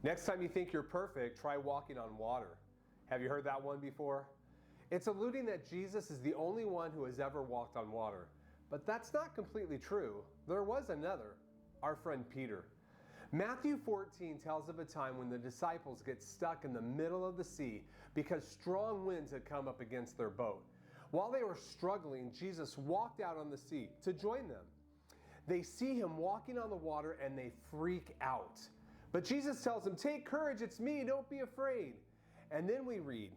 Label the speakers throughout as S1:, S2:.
S1: Next time you think you're perfect, try walking on water. Have you heard that one before? It's alluding that Jesus is the only one who has ever walked on water. But that's not completely true. There was another, our friend Peter. Matthew 14 tells of a time when the disciples get stuck in the middle of the sea because strong winds had come up against their boat. While they were struggling, Jesus walked out on the sea to join them. They see him walking on the water and they freak out. But Jesus tells them, "Take courage, it's me, don't be afraid." And then we read,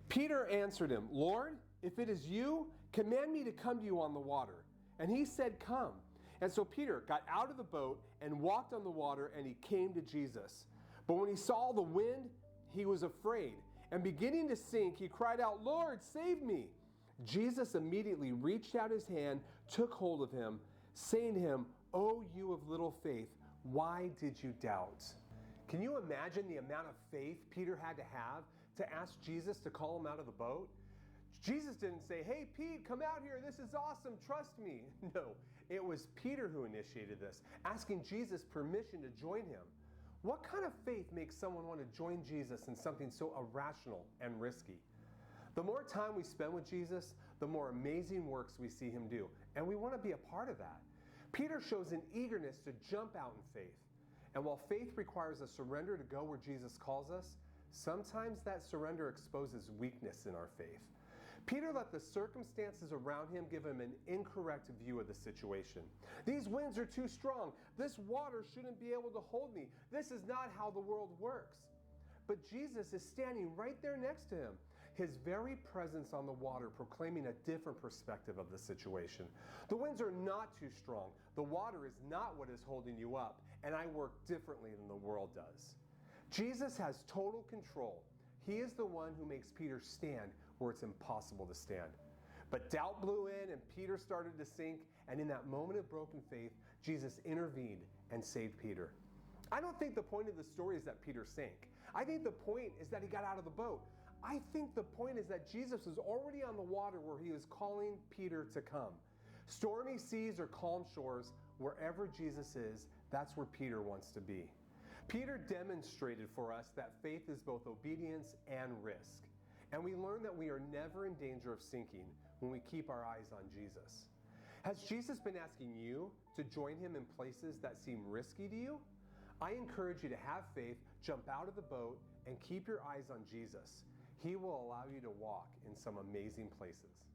S1: Peter answered him, "Lord, if it is you, command me to come to you on the water." And he said, "Come." And so Peter got out of the boat and walked on the water, and he came to Jesus. But when he saw the wind, he was afraid. And beginning to sink, he cried out, "Lord, save me." Jesus immediately reached out his hand, took hold of him, saying to him, "O you of little faith, why did you doubt?" Can you imagine the amount of faith Peter had to have to ask Jesus to call him out of the boat? Jesus didn't say, "Hey, Pete, come out here. This is awesome. Trust me." No, it was Peter who initiated this, asking Jesus permission to join him. What kind of faith makes someone want to join Jesus in something so irrational and risky? The more time we spend with Jesus, the more amazing works we see him do, and we want to be a part of that. Peter shows an eagerness to jump out in faith. And while faith requires a surrender to go where Jesus calls us, sometimes that surrender exposes weakness in our faith. Peter let the circumstances around him give him an incorrect view of the situation. These winds are too strong. This water shouldn't be able to hold me. This is not how the world works. But Jesus is standing right there next to him, his very presence on the water proclaiming a different perspective of the situation. The winds are not too strong. The water is not what is holding you up, and I work differently than the world does. Jesus has total control. He is the one who makes Peter stand where it's impossible to stand. But doubt blew in and Peter started to sink, and in that moment of broken faith, Jesus intervened and saved Peter. I don't think the point of the story is that Peter sank. I think the point is that he got out of the boat. I think the point is that Jesus was already on the water where he was calling Peter to come. Stormy seas or calm shores, wherever Jesus is, that's where Peter wants to be. Peter demonstrated for us that faith is both obedience and risk. And we learn that we are never in danger of sinking when we keep our eyes on Jesus. Has Jesus been asking you to join him in places that seem risky to you? I encourage you to have faith, jump out of the boat, and keep your eyes on Jesus. He will allow you to walk in some amazing places.